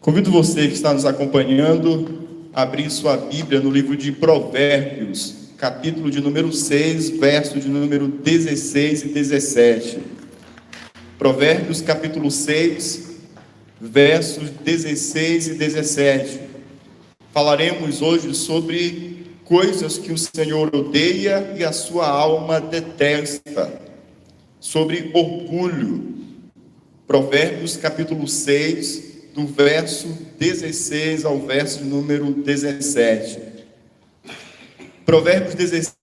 Convido você que está nos acompanhando a abrir sua Bíblia no livro de Provérbios, capítulo de número 6, verso de número 16 e 17. Provérbios, capítulo 6, versos 16 e 17. Falaremos hoje sobre coisas que o Senhor odeia e a sua alma detesta, sobre orgulho. Provérbios, capítulo 6, do verso 16 ao verso número 17. Provérbios 16,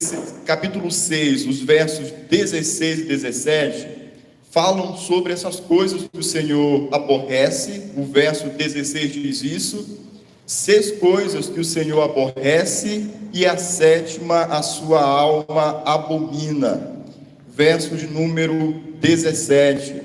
capítulo 6, os versos 16 e 17, falam sobre essas coisas que o Senhor aborrece. O verso 16 diz isso: 6 coisas que o Senhor aborrece, e a 7ª a sua alma abomina. Verso de número 17: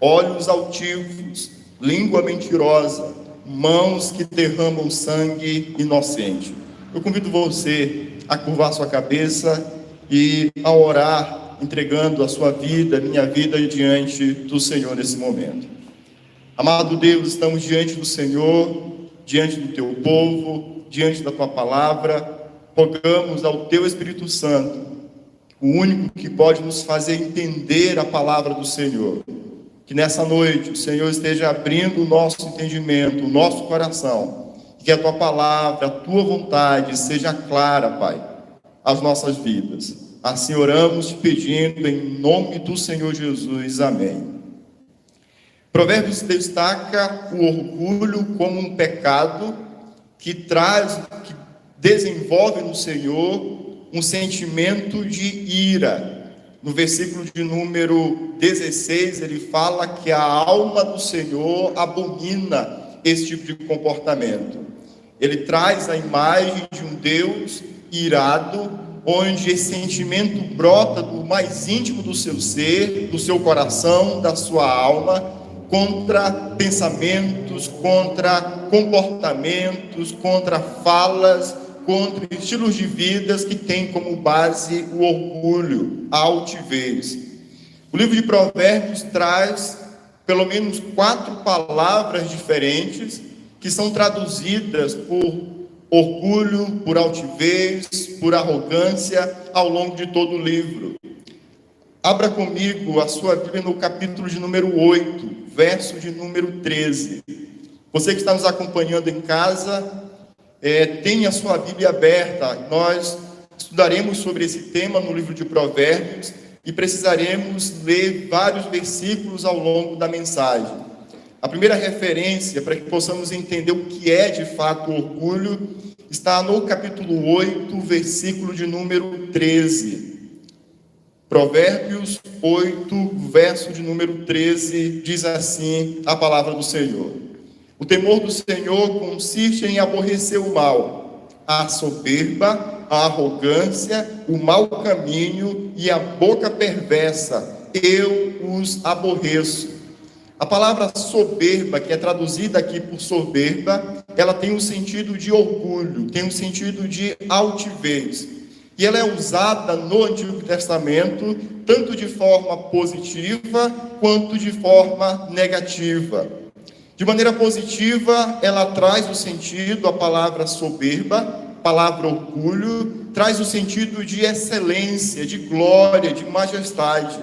olhos altivos, língua mentirosa, mãos que derramam sangue inocente. Eu convido você a curvar sua cabeça e a orar, entregando a sua vida, minha vida, diante do Senhor nesse momento. Amado Deus, estamos diante do Senhor, diante do teu povo, diante da tua palavra. Rogamos ao teu Espírito Santo, o único que pode nos fazer entender a palavra do Senhor, que nessa noite o Senhor esteja abrindo o nosso entendimento, o nosso coração, que a tua palavra, a tua vontade seja clara, Pai, às nossas vidas. Assim oramos te pedindo em nome do Senhor Jesus. Amém. Provérbios destaca o orgulho como um pecado que desenvolve no Senhor um sentimento de ira. No versículo de número 16, ele fala que a alma do Senhor abomina esse tipo de comportamento. Ele traz a imagem de um Deus irado, onde esse sentimento brota do mais íntimo do seu ser, do seu coração, da sua alma, contra pensamentos, contra comportamentos, contra falas, contra estilos de vidas que têm como base o orgulho, a altivez. O livro de Provérbios traz pelo menos 4 palavras diferentes que são traduzidas por orgulho, por altivez, por arrogância ao longo de todo o livro. Abra comigo a sua Bíblia no capítulo de número 8, verso de número 13. Você que está nos acompanhando em casa, tenha a sua Bíblia aberta. Nós estudaremos sobre esse tema no livro de Provérbios e precisaremos ler vários versículos ao longo da mensagem. A primeira referência para que possamos entender o que é de fato orgulho está no capítulo 8, versículo de número 13. Provérbios 8, verso de número 13, diz assim a palavra do Senhor: o temor do Senhor consiste em aborrecer o mal, a soberba, a arrogância, o mau caminho e a boca perversa. Eu os aborreço. A palavra soberba, que é traduzida aqui por soberba, ela tem um sentido de orgulho, tem um sentido de altivez. E ela é usada no Antigo Testamento, tanto de forma positiva, quanto de forma negativa. De maneira positiva, ela traz o sentido, a palavra soberba, palavra orgulho, traz o sentido de excelência, de glória, de majestade.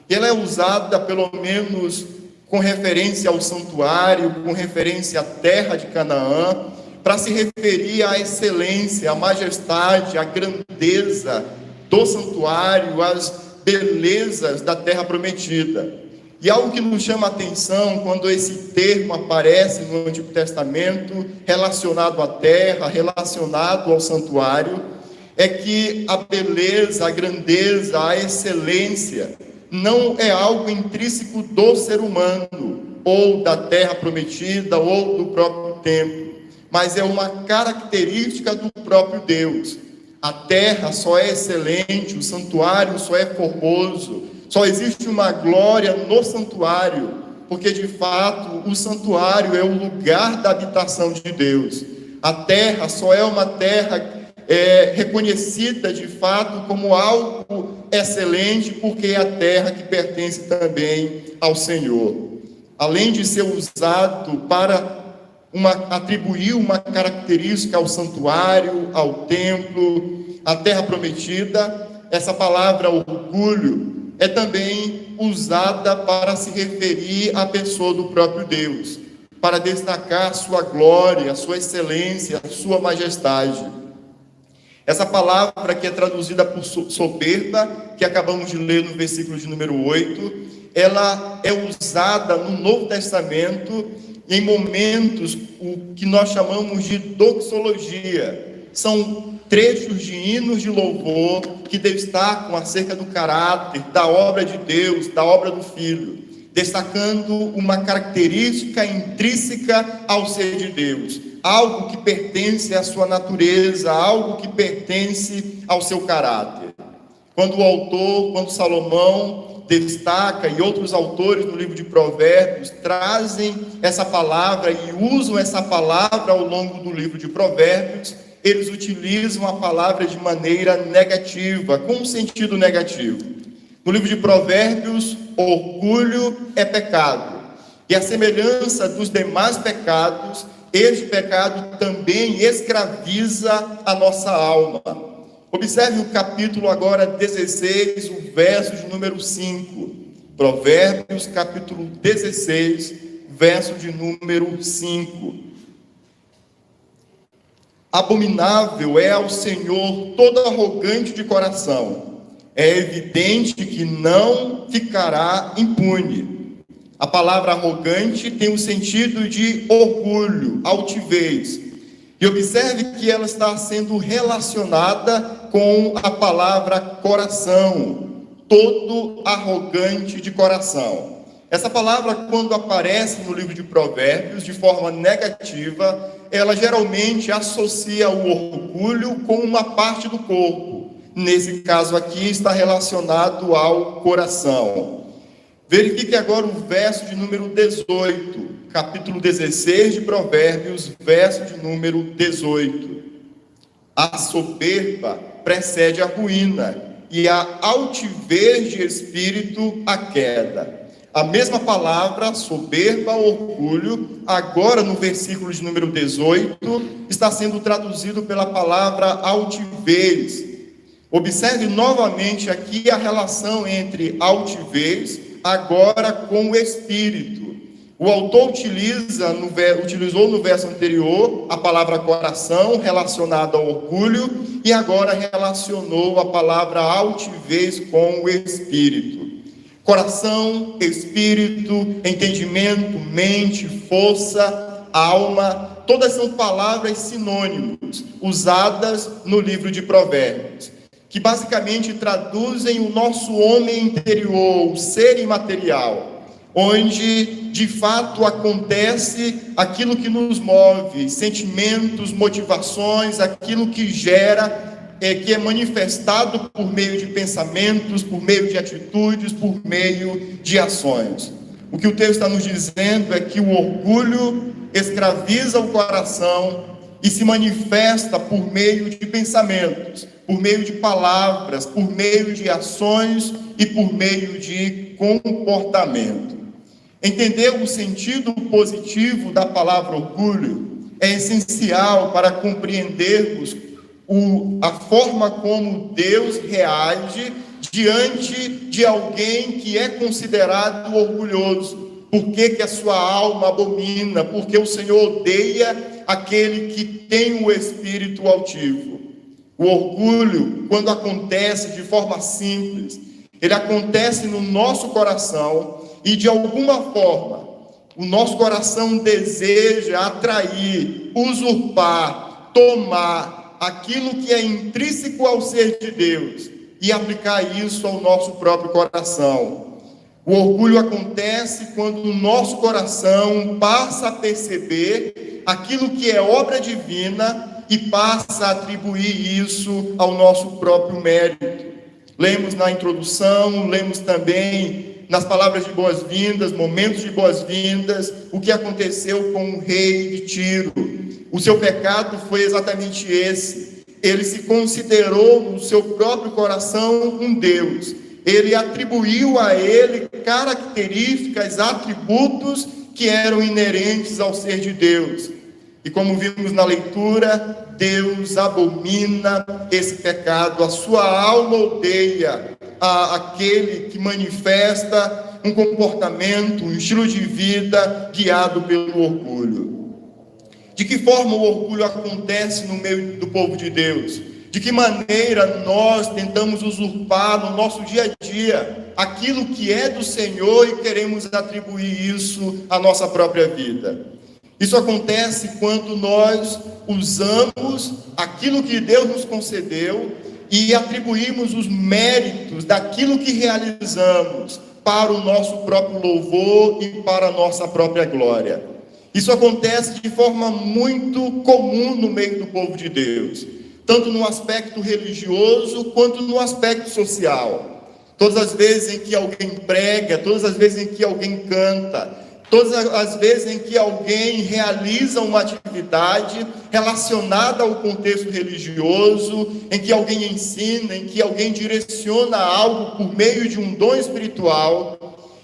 E ela é usada, pelo menos, com referência ao santuário, com referência à terra de Canaã, para se referir à excelência, à majestade, à grandeza do santuário, às belezas da terra prometida. E algo que nos chama a atenção quando esse termo aparece no Antigo Testamento, relacionado à terra, relacionado ao santuário, é que a beleza, a grandeza, a excelência não é algo intrínseco do ser humano, ou da terra prometida, ou do próprio templo, mas é uma característica do próprio Deus. A terra só é excelente, o santuário só é formoso, só existe uma glória no santuário, porque de fato o santuário é o lugar da habitação de Deus. A terra só é uma terra reconhecida de fato como algo excelente, porque é a terra que pertence também ao Senhor. Além de ser usado para atribuiu uma característica ao santuário, ao templo, à terra prometida. Essa palavra orgulho é também usada para se referir à pessoa do próprio Deus, para destacar a sua glória, a sua excelência, a sua majestade. Essa palavra que é traduzida por soberba, que acabamos de ler no versículo de número 8, ela é usada no Novo Testamento em momentos o que nós chamamos de doxologia. São trechos de hinos de louvor que destacam acerca do caráter, da obra de Deus, da obra do Filho, destacando uma característica intrínseca ao ser de Deus, algo que pertence à sua natureza, algo que pertence ao seu caráter. Quando Salomão destaca, e outros autores no livro de Provérbios trazem essa palavra e usam essa palavra ao longo do livro de Provérbios, eles utilizam a palavra de maneira negativa, com um sentido negativo. No livro de Provérbios, orgulho é pecado, e a semelhança dos demais pecados, este pecado também escraviza a nossa alma. Observe o capítulo agora 16, o verso de número 5. Provérbios, capítulo 16, verso de número 5. Abominável é ao Senhor todo arrogante de coração. É evidente que não ficará impune. A palavra arrogante tem o sentido de orgulho, altivez. E observe que ela está sendo relacionada com a palavra coração. Todo arrogante de coração. Essa palavra, quando aparece no livro de Provérbios de forma negativa, ela geralmente associa o orgulho com uma parte do corpo. Nesse caso aqui está relacionado ao coração. Verifique agora o verso de número 18, capítulo 16 de Provérbios, verso de número 18. A soberba precede a ruína, e a altivez de espírito a queda. A mesma palavra, soberba, orgulho, agora no versículo de número 18, está sendo traduzido pela palavra altivez. Observe novamente aqui a relação entre altivez, agora com o espírito. O autor utilizou no verso anterior a palavra coração, relacionada ao orgulho, e agora relacionou a palavra altivez com o espírito. Coração, espírito, entendimento, mente, força, alma, todas são palavras sinônimos, usadas no livro de Provérbios, que basicamente traduzem o nosso homem interior, o ser imaterial, onde de fato acontece aquilo que nos move, sentimentos, motivações, aquilo que gera, que é manifestado por meio de pensamentos, por meio de atitudes, por meio de ações. O que o texto está nos dizendo é que o orgulho escraviza o coração e se manifesta por meio de pensamentos, por meio de palavras, por meio de ações e por meio de comportamento. Entender o sentido positivo da palavra orgulho é essencial para compreendermos a forma como Deus reage diante de alguém que é considerado orgulhoso. Por que a sua alma abomina? Porque o Senhor odeia aquele que tem o espírito altivo. O orgulho, quando acontece de forma simples, ele acontece no nosso coração e de alguma forma o nosso coração deseja atrair, usurpar, tomar aquilo que é intrínseco ao ser de Deus e aplicar isso ao nosso próprio coração. O orgulho acontece quando o nosso coração passa a perceber aquilo que é obra divina e passa a atribuir isso ao nosso próprio mérito. Lemos na introdução, lemos também nas palavras de boas-vindas, momentos de boas-vindas, o que aconteceu com o rei de Tiro. O seu pecado foi exatamente esse. Ele se considerou no seu próprio coração um Deus. Ele atribuiu a ele características, atributos que eram inerentes ao ser de Deus. E como vimos na leitura, Deus abomina esse pecado. A sua alma odeia aquele que manifesta um comportamento, um estilo de vida guiado pelo orgulho. De que forma o orgulho acontece no meio do povo de Deus? De que maneira nós tentamos usurpar no nosso dia a dia aquilo que é do Senhor e queremos atribuir isso à nossa própria vida? Isso acontece quando nós usamos aquilo que Deus nos concedeu e atribuímos os méritos daquilo que realizamos para o nosso próprio louvor e para a nossa própria glória. Isso acontece de forma muito comum no meio do povo de Deus, tanto no aspecto religioso quanto no aspecto social. Todas as vezes em que alguém prega, todas as vezes em que alguém canta, todas as vezes em que alguém realiza uma atividade relacionada ao contexto religioso, em que alguém ensina, em que alguém direciona algo por meio de um dom espiritual,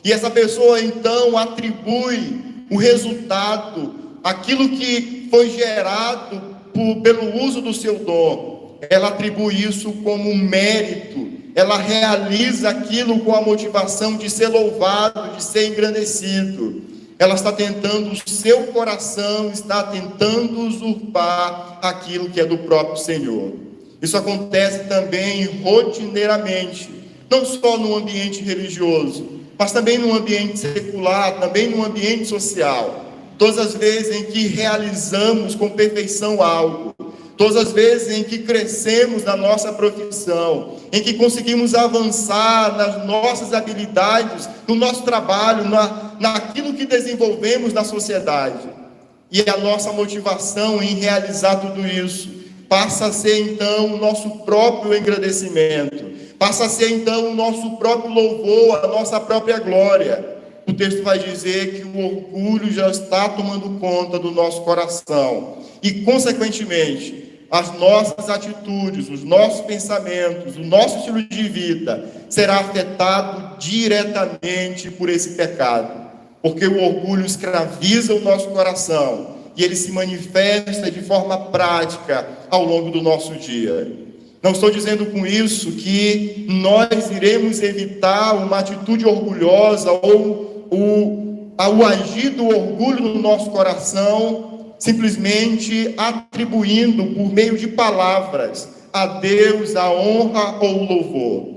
e essa pessoa então atribui o resultado, aquilo que foi gerado pelo uso do seu dom, ela atribui isso como um mérito, ela realiza aquilo com a motivação de ser louvado, de ser engrandecido. Ela está tentando, o seu coração está tentando usurpar aquilo que é do próprio Senhor. Isso acontece também rotineiramente, não só no ambiente religioso, mas também no ambiente secular, também no ambiente social. Todas as vezes em que realizamos com perfeição algo, todas as vezes em que crescemos na nossa profissão, em que conseguimos avançar nas nossas habilidades, no nosso trabalho, naquilo que desenvolvemos na sociedade, e a nossa motivação em realizar tudo isso passa a ser então o nosso próprio engrandecimento, passa a ser então o nosso próprio louvor, a nossa própria glória. O texto vai dizer que o orgulho já está tomando conta do nosso coração e, consequentemente, as nossas atitudes, os nossos pensamentos, o nosso estilo de vida será afetado diretamente por esse pecado, porque o orgulho escraviza o nosso coração e ele se manifesta de forma prática ao longo do nosso dia. Não estou dizendo com isso que nós iremos evitar uma atitude orgulhosa ou o agir do orgulho no nosso coração, simplesmente atribuindo por meio de palavras a Deus a honra ou o louvor.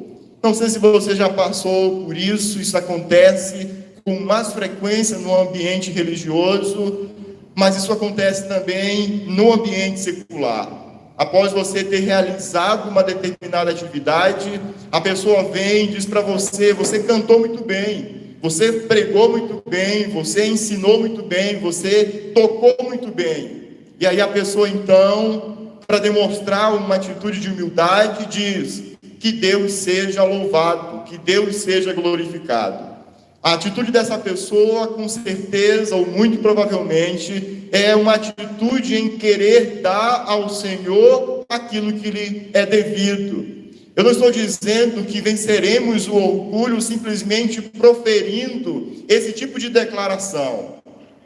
Não sei se você já passou por isso, isso acontece com mais frequência no ambiente religioso, mas isso acontece também no ambiente secular. Após você ter realizado uma determinada atividade, a pessoa vem e diz para você: você cantou muito bem, você pregou muito bem, você ensinou muito bem, você tocou muito bem. E aí a pessoa então, para demonstrar uma atitude de humildade, diz: que Deus seja louvado, que Deus seja glorificado. A atitude dessa pessoa, com certeza, ou muito provavelmente, é uma atitude em querer dar ao Senhor aquilo que lhe é devido. Eu não estou dizendo que venceremos o orgulho simplesmente proferindo esse tipo de declaração,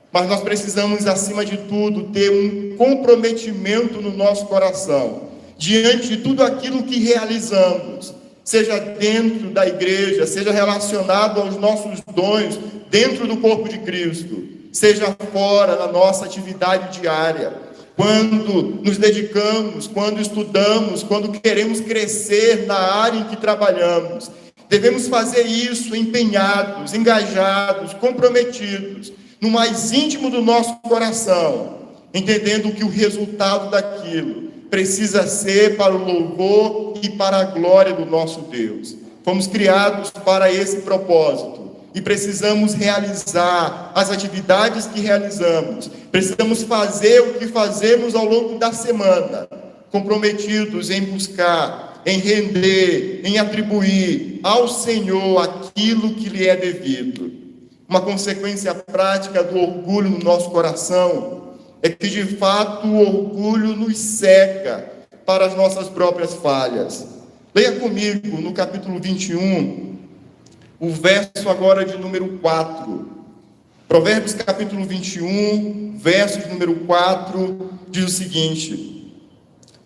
mas nós precisamos, acima de tudo, ter um comprometimento no nosso coração, diante de tudo aquilo que realizamos, seja dentro da igreja, seja relacionado aos nossos dons dentro do corpo de Cristo, seja fora da nossa atividade diária, quando nos dedicamos, quando estudamos, quando queremos crescer na área em que trabalhamos. Devemos fazer isso empenhados, engajados, comprometidos, no mais íntimo do nosso coração, entendendo que o resultado daquilo precisa ser para o louvor e para a glória do nosso Deus. Fomos criados para esse propósito e precisamos realizar as atividades que realizamos, precisamos fazer o que fazemos ao longo da semana, comprometidos em buscar, em render, em atribuir ao Senhor aquilo que lhe é devido. Uma consequência prática do orgulho no nosso coração é que, de fato, o orgulho nos cega para as nossas próprias falhas. Leia comigo no capítulo 21, o verso agora de número 4. Provérbios capítulo 21, verso de número 4, diz o seguinte: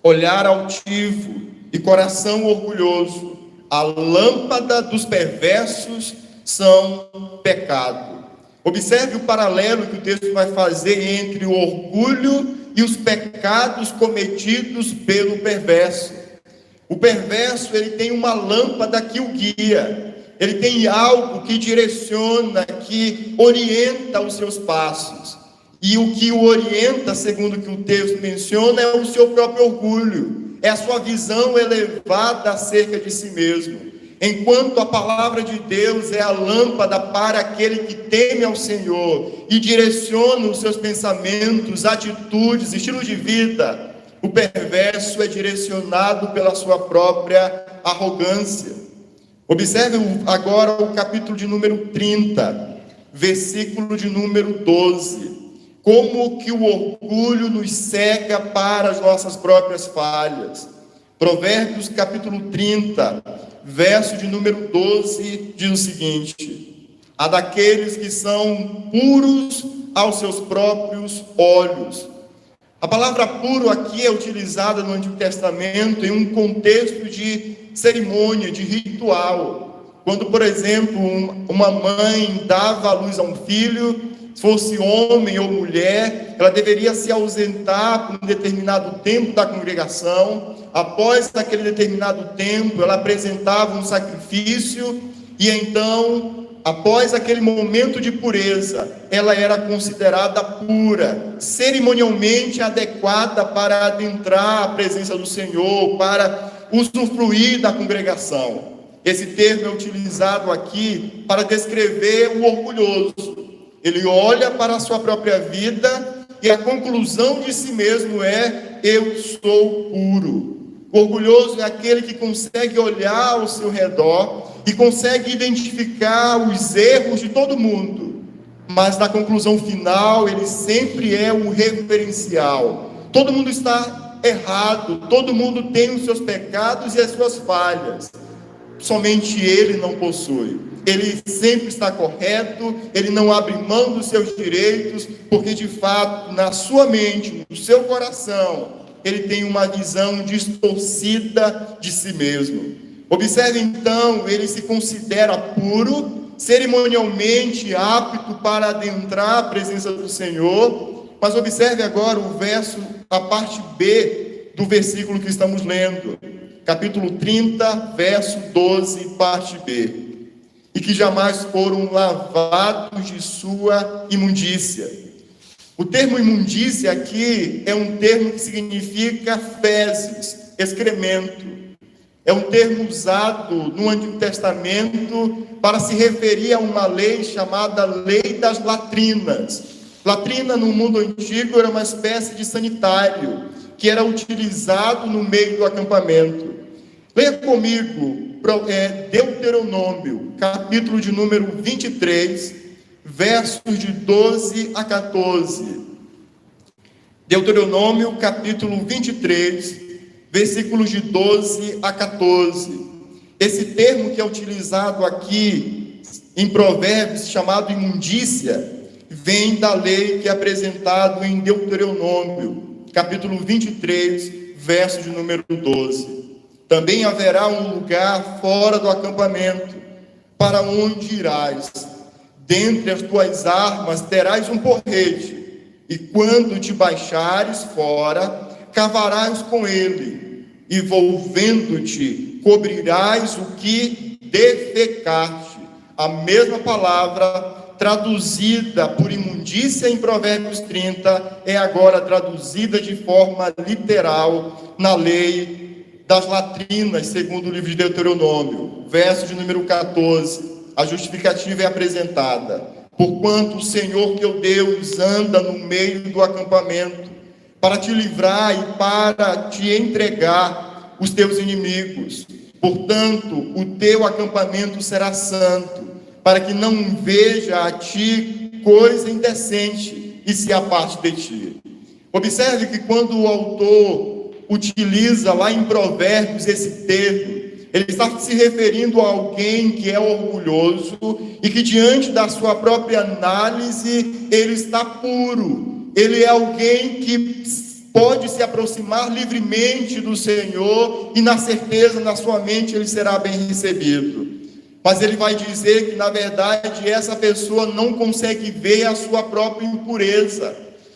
olhar altivo e coração orgulhoso, a lâmpada dos perversos são pecado. Observe o paralelo que o texto vai fazer entre o orgulho e os pecados cometidos pelo perverso. O perverso, ele tem uma lâmpada que o guia, ele tem algo que direciona, que orienta os seus passos. E o que o orienta, segundo o que o texto menciona, é o seu próprio orgulho, é a sua visão elevada acerca de si mesmo. Enquanto a palavra de Deus é a lâmpada para aquele que teme ao Senhor e direciona os seus pensamentos, atitudes, estilo de vida, o perverso é direcionado pela sua própria arrogância. Observe agora o capítulo de número 30, versículo de número 12. Como que o orgulho nos cega para as nossas próprias falhas. Provérbios capítulo 30, verso de número 12, diz o seguinte: a daqueles que são puros aos seus próprios olhos. A palavra puro aqui é utilizada no Antigo Testamento em um contexto de cerimônia, de ritual. Quando, por exemplo, uma mãe dava à luz a um filho, fosse homem ou mulher, ela deveria se ausentar por um determinado tempo da congregação. Após aquele determinado tempo, ela apresentava um sacrifício e então, após aquele momento de pureza, ela era considerada pura, cerimonialmente adequada para adentrar a presença do Senhor, para usufruir da congregação. Esse termo é utilizado aqui para descrever o orgulhoso. Ele olha para a sua própria vida e a conclusão de si mesmo é: eu sou puro. O orgulhoso é aquele que consegue olhar ao seu redor e consegue identificar os erros de todo mundo, mas na conclusão final ele sempre é um referencial. Todo mundo está errado, todo mundo tem os seus pecados e as suas falhas, somente ele não possui. Ele sempre está correto, ele não abre mão dos seus direitos, porque de fato, na sua mente, no seu coração, ele tem uma visão distorcida de si mesmo. Observe então, ele se considera puro, cerimonialmente apto para adentrar a presença do Senhor, mas observe agora o verso, a parte B do versículo que estamos lendo, capítulo 30, verso 12, parte B. E que jamais foram lavados de sua imundícia. O termo imundícia aqui é um termo que significa fezes, excremento. É um termo usado no Antigo Testamento para se referir a uma lei chamada Lei das Latrinas. Latrina no mundo antigo era uma espécie de sanitário que era utilizado no meio do acampamento. Leia comigo Deuteronômio, capítulo de número 23, versos de 12 a 14. Deuteronômio, capítulo 23, versículos de 12 a 14. Esse termo que é utilizado aqui em Provérbios, chamado imundícia, vem da lei que é apresentado em Deuteronômio, capítulo 23, verso de número 12. Também haverá um lugar fora do acampamento, para onde irás. Dentre as tuas armas terás um porrete, e quando te baixares fora, cavarás com ele, e volvendo-te, cobrirás o que defecaste. A mesma palavra traduzida por imundícia em Provérbios 30, é agora traduzida de forma literal na lei das latrinas, segundo o livro de Deuteronômio, verso de número 14, a justificativa é apresentada: porquanto o Senhor teu Deus anda no meio do acampamento, para te livrar e para te entregar os teus inimigos. Portanto, o teu acampamento será santo, para que não veja a ti coisa indecente e se aparte de ti. Observe que quando o autor utiliza lá em Provérbios esse termo, Ele está se referindo a alguém que é orgulhoso e que diante da sua própria análise, ele está puro. Ele é alguém que pode se aproximar livremente do Senhor e na certeza, na sua mente, ele será bem recebido. Mas ele vai dizer que, na verdade, essa pessoa não consegue ver a sua própria impureza.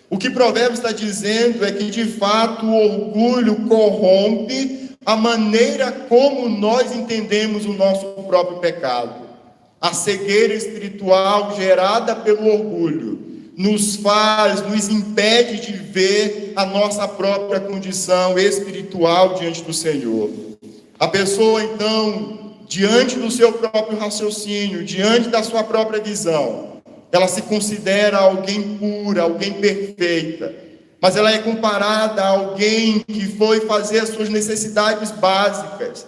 O que Provérbios está dizendo é que, de fato, o orgulho corrompe a maneira como nós entendemos o nosso próprio pecado. A cegueira espiritual gerada pelo orgulho nos impede de ver a nossa própria condição espiritual diante do Senhor. A pessoa, então, diante do seu próprio raciocínio, diante da sua própria visão, ela se considera alguém pura, alguém perfeita, mas ela é comparada a alguém que foi fazer as suas necessidades básicas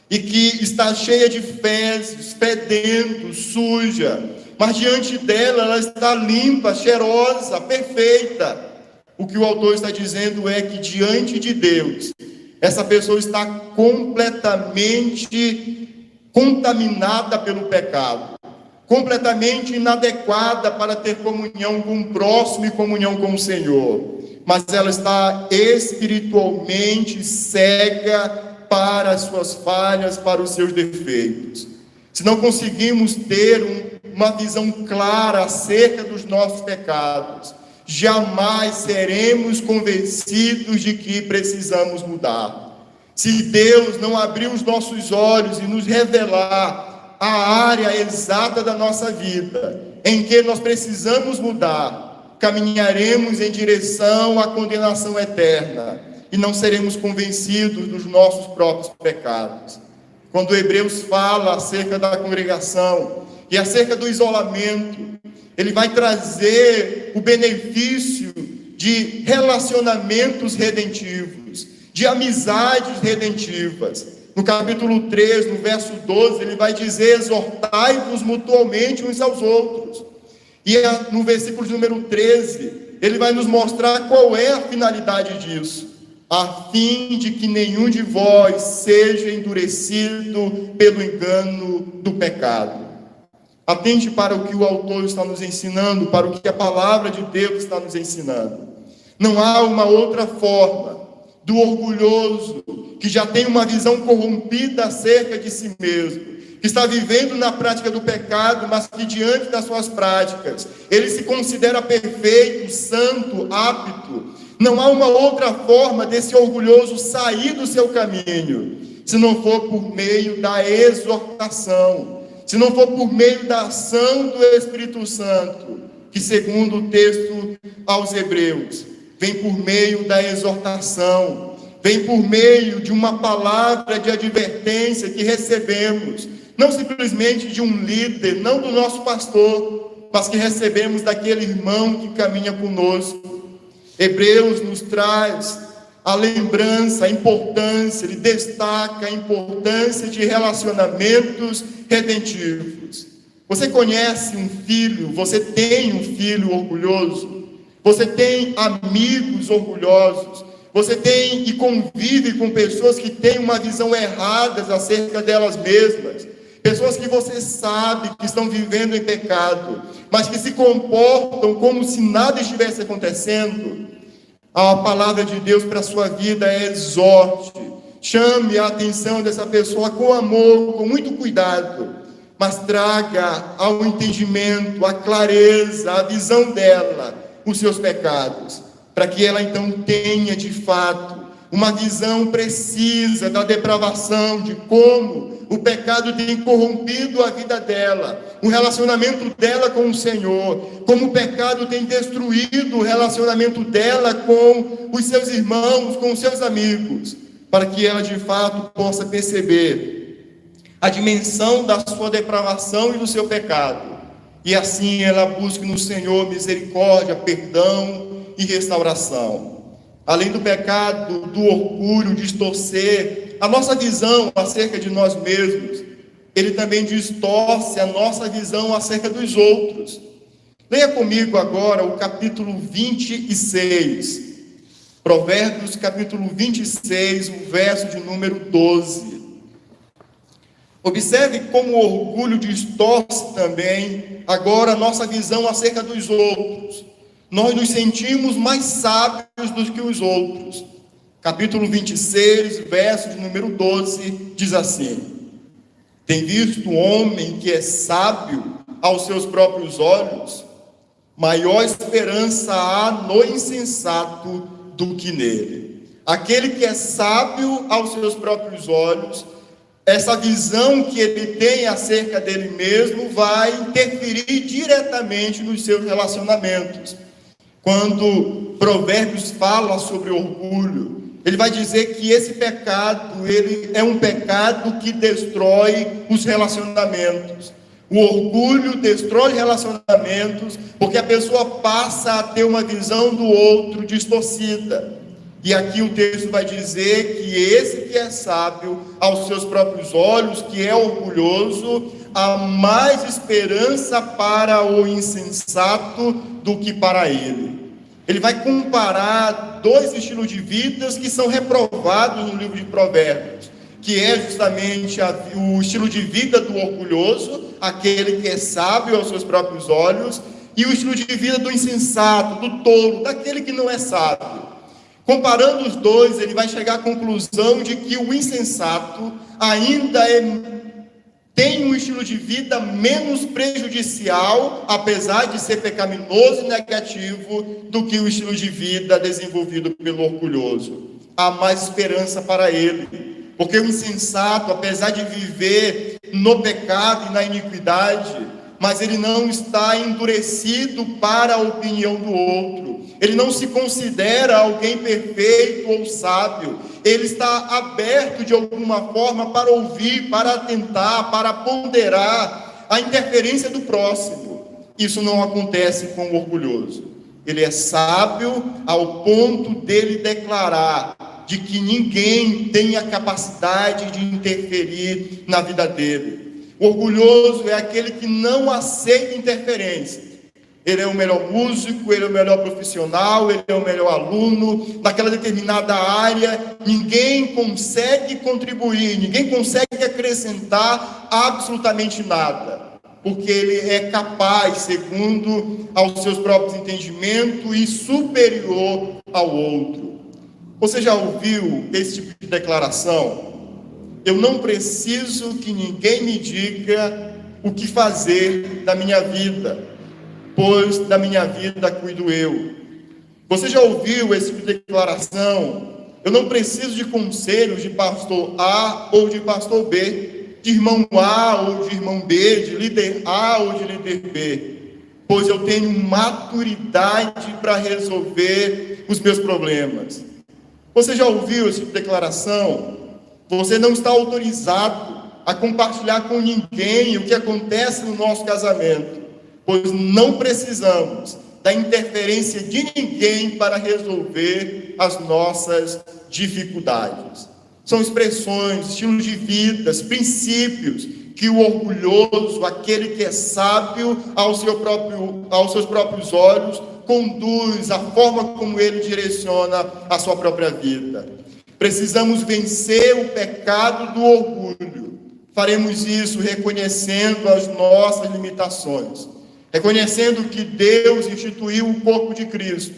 e que está cheia de fezes, fedendo, suja, mas diante dela ela está limpa, cheirosa, perfeita. O que o autor está dizendo é que diante de Deus, essa pessoa está completamente contaminada pelo pecado, completamente inadequada para ter comunhão com o próximo e comunhão com o Senhor, mas ela está espiritualmente cega para as suas falhas, para os seus defeitos. Se não conseguimos ter uma visão clara acerca dos nossos pecados, jamais seremos convencidos de que precisamos mudar. Se Deus não abrir os nossos olhos e nos revelar a área exata da nossa vida em que nós precisamos mudar, caminharemos em direção à condenação eterna e não seremos convencidos dos nossos próprios pecados. Quando Hebreus fala acerca da congregação e acerca do isolamento, ele vai trazer o benefício de relacionamentos redentivos, de amizades redentivas. No capítulo 3, no verso 12, ele vai dizer: exortai-vos mutuamente uns aos outros. E no versículo de número 13, ele vai nos mostrar qual é a finalidade disso: a fim de que nenhum de vós seja endurecido pelo engano do pecado. Atente para o que o autor está nos ensinando, para o que a palavra de Deus está nos ensinando. Não há uma outra forma do orgulhoso, que já tem uma visão corrompida acerca de si mesmo, que está vivendo na prática do pecado, mas que diante das suas práticas, ele se considera perfeito, santo, apto. Não há uma outra forma desse orgulhoso sair do seu caminho, se não for por meio da exortação, se não for por meio da ação do Espírito Santo, que segundo o texto aos Hebreus, vem por meio da exortação, vem por meio de uma palavra de advertência que recebemos, não simplesmente de um líder, não do nosso pastor, mas que recebemos daquele irmão que caminha conosco. Hebreus nos traz a lembrança, a importância, ele destaca a importância de relacionamentos redentivos. Você conhece um filho, você tem um filho orgulhoso? Você tem amigos orgulhosos? Você tem e convive com pessoas que têm uma visão errada acerca delas mesmas? Pessoas que você sabe que estão vivendo em pecado, mas que se comportam como se nada estivesse acontecendo? A palavra de Deus para a sua vida é: exorte, chame a atenção dessa pessoa com amor, com muito cuidado, mas traga ao entendimento, a clareza, a visão dela, os seus pecados, para que ela então tenha de fato uma visão precisa da depravação, de como o pecado tem corrompido a vida dela, o relacionamento dela com o Senhor, como o pecado tem destruído o relacionamento dela com os seus irmãos, com os seus amigos, para que ela de fato possa perceber a dimensão da sua depravação e do seu pecado, e assim ela busque no Senhor misericórdia, perdão e restauração. Além do pecado, do orgulho, distorcer a nossa visão acerca de nós mesmos, ele também distorce a nossa visão acerca dos outros. Leia comigo agora o capítulo 26, Provérbios capítulo 26, o verso de número 12. Observe como o orgulho distorce também agora a nossa visão acerca dos outros. Nós nos sentimos mais sábios do que os outros. Capítulo 26, verso de número 12, diz assim: tem visto o homem que é sábio aos seus próprios olhos? Maior esperança há no insensato do que nele. Aquele que é sábio aos seus próprios olhos, essa visão que ele tem acerca dele mesmo vai interferir diretamente nos seus relacionamentos. Quando Provérbios fala sobre orgulho, ele vai dizer que esse pecado, ele é um pecado que destrói os relacionamentos. O orgulho destrói relacionamentos, porque a pessoa passa a ter uma visão do outro distorcida. E aqui o texto vai dizer que esse que é sábio aos seus próprios olhos, que é orgulhoso, há mais esperança para o insensato do que para ele. Ele vai comparar dois estilos de vidas que são reprovados no livro de Provérbios, que é justamente o estilo de vida do orgulhoso, aquele que é sábio aos seus próprios olhos, e o estilo de vida do insensato, do tolo, daquele que não é sábio. Comparando os dois, ele vai chegar à conclusão de que o insensato ainda tem um estilo de vida menos prejudicial, apesar de ser pecaminoso e negativo, do que o estilo de vida desenvolvido pelo orgulhoso. Há mais esperança para ele, porque o insensato, apesar de viver no pecado e na iniquidade, mas ele não está endurecido para a opinião do outro. Ele não se considera alguém perfeito ou sábio. Ele está aberto de alguma forma para ouvir, para atentar, para ponderar a interferência do próximo. Isso não acontece com o orgulhoso. Ele é sábio ao ponto dele declarar de que ninguém tem a capacidade de interferir na vida dele. O orgulhoso é aquele que não aceita interferência. Ele é o melhor músico, ele é o melhor profissional, ele é o melhor aluno, naquela determinada área, ninguém consegue contribuir, ninguém consegue acrescentar absolutamente nada, porque ele é capaz, segundo aos seus próprios entendimentos, e superior ao outro. Você já ouviu esse tipo de declaração? Eu não preciso que ninguém me diga o que fazer da minha vida, pois da minha vida cuido eu. Você já ouviu esse tipo de declaração? Eu não preciso de conselhos de pastor A ou de pastor B, de irmão A ou de irmão B, de líder A ou de líder B, pois eu tenho maturidade para resolver os meus problemas. Você já ouviu essa tipo de declaração? Você não está autorizado a compartilhar com ninguém o que acontece no nosso casamento, pois não precisamos da interferência de ninguém para resolver as nossas dificuldades. São expressões, estilos de vida, princípios que o orgulhoso, aquele que é sábio aos seus próprios olhos, conduz a forma como ele direciona a sua própria vida. Precisamos vencer o pecado do orgulho. Faremos isso reconhecendo as nossas limitações, reconhecendo que Deus instituiu o corpo de Cristo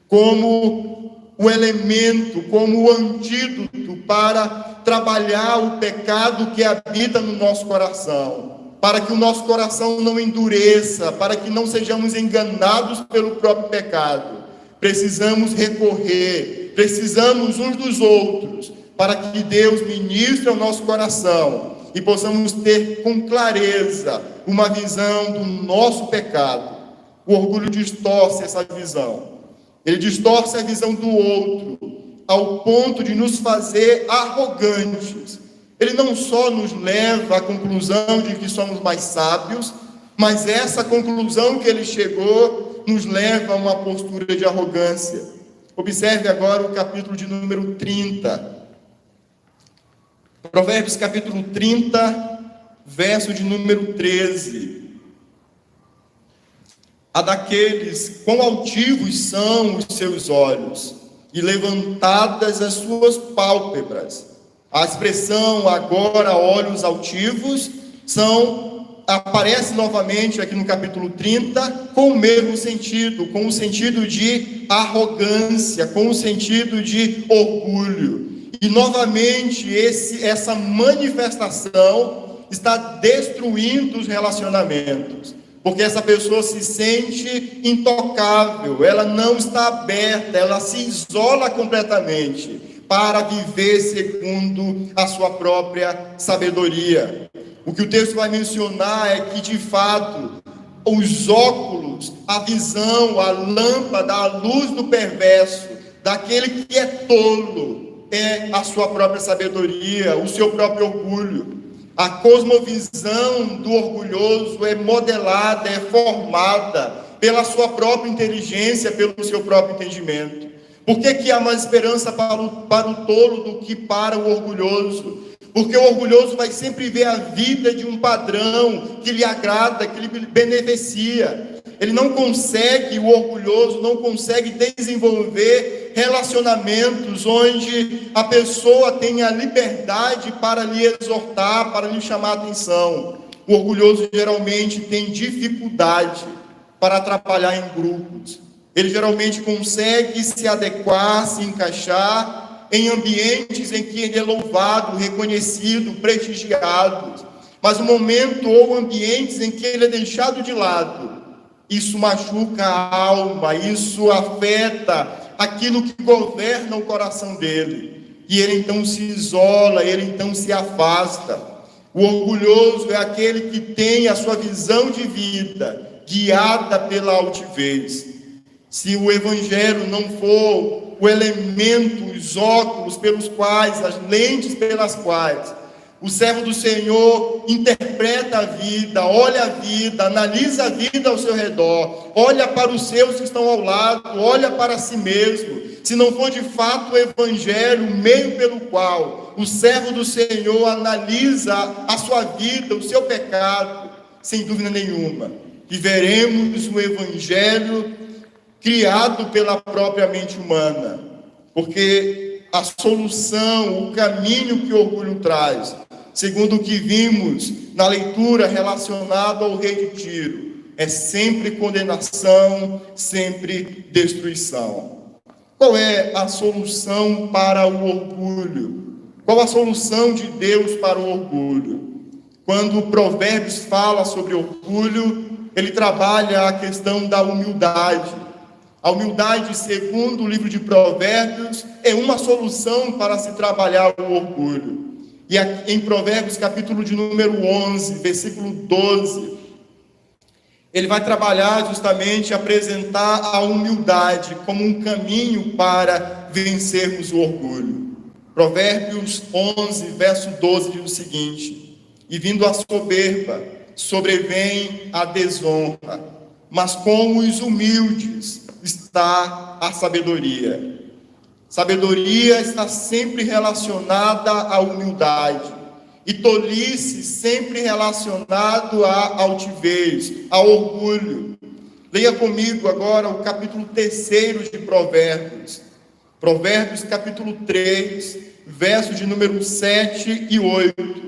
como o elemento, como o antídoto para trabalhar o pecado que habita no nosso coração, para que o nosso coração não endureça, para que não sejamos enganados pelo próprio pecado. Precisamos recorrer, precisamos uns dos outros, para que Deus ministre ao nosso coração e possamos ter com clareza uma visão do nosso pecado. O orgulho distorce essa visão. Ele distorce a visão do outro, ao ponto de nos fazer arrogantes. Ele não só nos leva à conclusão de que somos mais sábios, mas essa conclusão que ele chegou nos leva a uma postura de arrogância. Observe agora o capítulo de número 30. Provérbios capítulo 30, verso de número 13. A daqueles, quão altivos são os seus olhos, e levantadas as suas pálpebras, A expressão agora olhos altivos aparece novamente aqui no capítulo 30 com o mesmo sentido, com o sentido de arrogância, com o sentido de orgulho. E novamente essa manifestação está destruindo os relacionamentos, porque essa pessoa se sente intocável, ela não está aberta, ela se isola completamente para viver segundo a sua própria sabedoria. O que o texto vai mencionar é que, de fato, os óculos, a visão, a lâmpada, a luz do perverso, daquele que é tolo, é a sua própria sabedoria, o seu próprio orgulho. A cosmovisão do orgulhoso é modelada, é formada pela sua própria inteligência, pelo seu próprio entendimento. Por que há mais esperança para o tolo do que para o orgulhoso? Porque o orgulhoso vai sempre ver a vida de um padrão que lhe agrada, que lhe beneficia. Ele não consegue, o orgulhoso não consegue desenvolver relacionamentos onde a pessoa tenha a liberdade para lhe exortar, para lhe chamar a atenção. O orgulhoso geralmente tem dificuldade para trabalhar em grupos. Ele geralmente consegue se adequar, se encaixar em ambientes em que ele é louvado, reconhecido, prestigiado. Mas no momento ou ambientes em que ele é deixado de lado, isso machuca a alma, isso afeta aquilo que governa o coração dele. E ele então se isola, ele então se afasta. O orgulhoso é aquele que tem a sua visão de vida guiada pela altivez. Se o evangelho não for o elemento, os óculos pelos quais, as lentes pelas quais o servo do Senhor interpreta a vida, olha a vida, analisa a vida ao seu redor, olha para os seus que estão ao lado, olha para si mesmo. Se não for de fato o evangelho, o meio pelo qual o servo do Senhor analisa a sua vida, o seu pecado, sem dúvida nenhuma, viveremos um evangelho criado pela própria mente humana, porque a solução, o caminho que o orgulho traz, segundo o que vimos na leitura relacionada ao rei de Tiro, é sempre condenação, sempre destruição. Qual é a solução para o orgulho? Qual a solução de Deus para o orgulho? Quando o Provérbios fala sobre orgulho, ele trabalha a questão da humildade. A humildade, segundo o livro de Provérbios, é uma solução para se trabalhar o orgulho. E aqui em Provérbios, capítulo de número 11, versículo 12, ele vai trabalhar justamente, apresentar a humildade como um caminho para vencermos o orgulho. Provérbios 11, verso 12, diz o seguinte: e vindo a soberba, sobrevém a desonra, mas com os humildes está a sabedoria. Sabedoria está sempre relacionada à humildade, e tolice sempre relacionado à altivez, ao orgulho. Leia comigo agora o capítulo 3 de Provérbios. Provérbios capítulo 3, versos de número 7 e 8.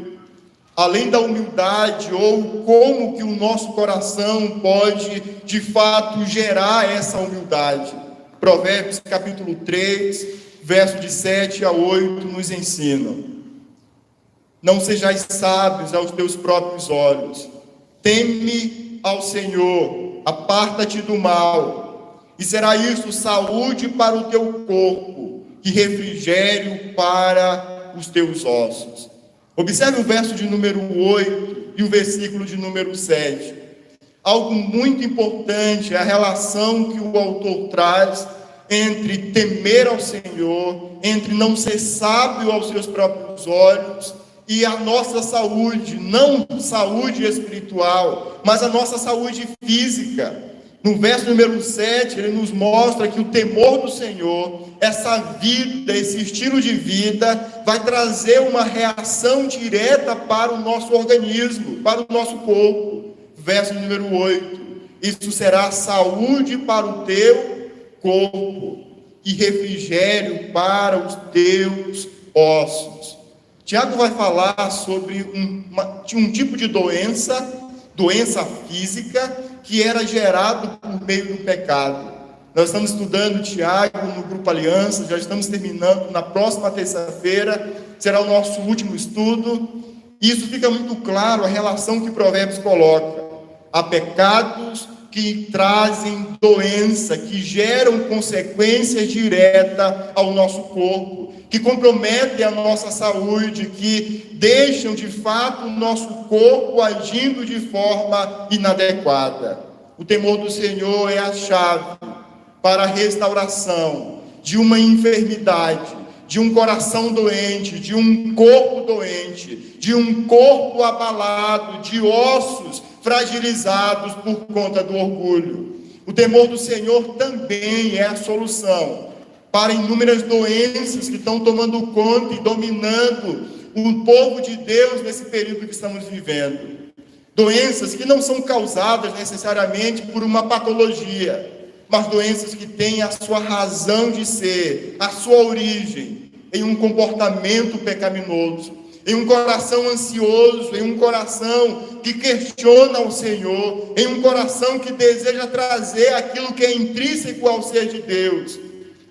Além da humildade, ou como que o nosso coração pode, de fato, gerar essa humildade. Provérbios capítulo 3, versos de 7 a 8, nos ensinam: não sejais sábios aos teus próprios olhos, teme ao Senhor, aparta-te do mal, e será isso saúde para o teu corpo, e refrigério para os teus ossos. Observe o verso de número 8 e o versículo de número 7. Algo muito importante é a relação que o autor traz entre temer ao Senhor, entre não ser sábio aos seus próprios olhos, e a nossa saúde, não saúde espiritual, mas a nossa saúde física. No verso número 7, ele nos mostra que o temor do Senhor, essa vida, esse estilo de vida, vai trazer uma reação direta para o nosso organismo, para o nosso corpo. Verso número 8, isso será saúde para o teu corpo e refrigério para os teus ossos. Tiago vai falar sobre um tipo de doença física, que era gerado por meio do pecado. Nós estamos estudando Tiago no Grupo Aliança, já estamos terminando, na próxima terça-feira será o nosso último estudo, e isso fica muito claro, a relação que Provérbios coloca. Há pecados que trazem doença, que geram consequências diretas ao nosso corpo, que comprometem a nossa saúde, que deixam de fato o nosso corpo agindo de forma inadequada. O temor do Senhor é a chave para a restauração de uma enfermidade, de um coração doente, de um corpo doente, de um corpo abalado, de ossos fragilizados por conta do orgulho. O temor do Senhor também é a solução para inúmeras doenças que estão tomando conta e dominando o povo de Deus nesse período que estamos vivendo. Doenças que não são causadas necessariamente por uma patologia, mas doenças que têm a sua razão de ser, a sua origem em um comportamento pecaminoso, em um coração ansioso, em um coração que questiona o Senhor, em um coração que deseja trazer aquilo que é intrínseco ao ser de Deus,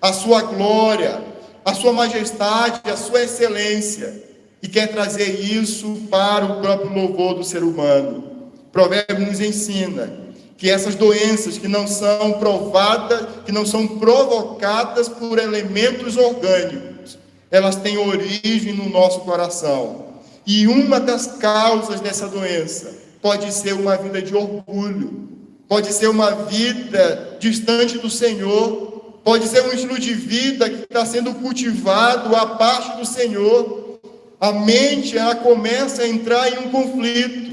a sua glória, a sua majestade, a sua excelência, e quer trazer isso para o próprio louvor do ser humano. Provérbios nos ensina que essas doenças que não são provadas, que não são provocadas por elementos orgânicos, elas têm origem no nosso coração. E uma das causas dessa doença pode ser uma vida de orgulho, pode ser uma vida distante do Senhor, pode ser um estilo de vida que está sendo cultivado à parte do Senhor. A mente, ela começa a entrar em um conflito,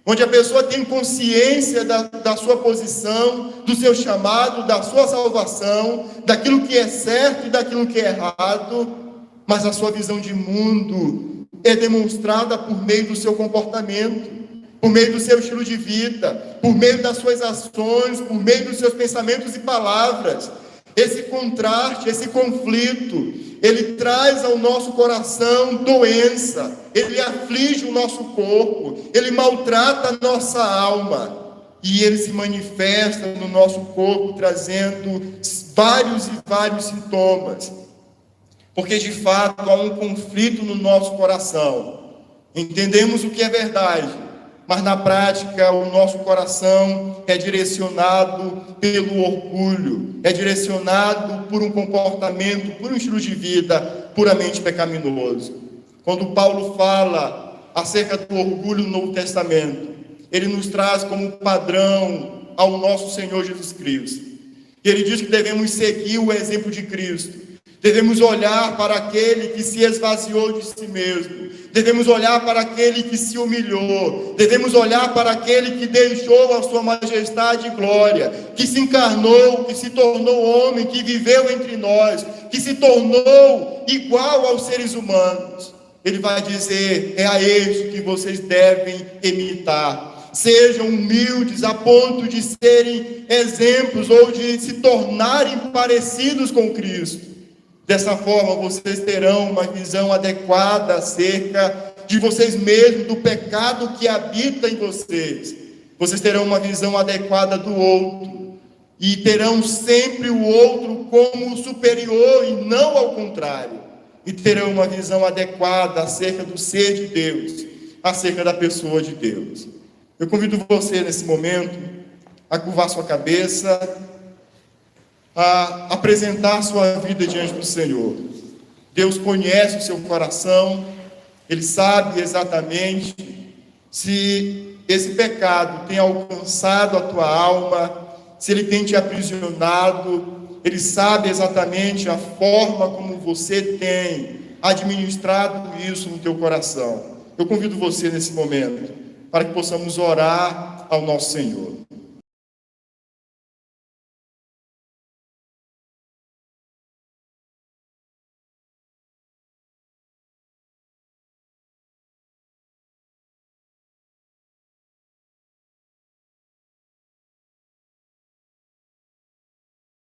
onde a pessoa tem consciência da sua posição, do seu chamado, da sua salvação, daquilo que é certo e daquilo que é errado, mas a sua visão de mundo é demonstrada por meio do seu comportamento, por meio do seu estilo de vida, por meio das suas ações, por meio dos seus pensamentos e palavras. Esse contraste, esse conflito, ele traz ao nosso coração doença, ele aflige o nosso corpo, ele maltrata a nossa alma, e ele se manifesta no nosso corpo, trazendo vários e vários sintomas, porque de fato há um conflito no nosso coração. Entendemos o que é verdade, mas na prática o nosso coração é direcionado pelo orgulho, é direcionado por um comportamento, por um estilo de vida puramente pecaminoso. Quando Paulo fala acerca do orgulho no Novo Testamento, ele nos traz como padrão ao nosso Senhor Jesus Cristo. E ele diz que devemos seguir o exemplo de Cristo, devemos olhar para aquele que se esvaziou de si mesmo, devemos olhar para aquele que se humilhou, devemos olhar para aquele que deixou a sua majestade e glória, que se encarnou, que se tornou homem, que viveu entre nós, que se tornou igual aos seres humanos. Ele vai dizer: é a este que vocês devem imitar. Sejam humildes a ponto de serem exemplos ou de se tornarem parecidos com Cristo. Dessa forma, vocês terão uma visão adequada acerca de vocês mesmos, do pecado que habita em vocês. Vocês terão uma visão adequada do outro, e terão sempre o outro como superior e não ao contrário. E terão uma visão adequada acerca do ser de Deus, acerca da pessoa de Deus. Eu convido você nesse momento a curvar sua cabeça, a apresentar sua vida diante do Senhor. Deus conhece o seu coração, Ele sabe exatamente se esse pecado tem alcançado a tua alma, se ele tem te aprisionado. Ele sabe exatamente a forma como você tem administrado isso no teu coração. Eu convido você nesse momento para que possamos orar ao nosso Senhor.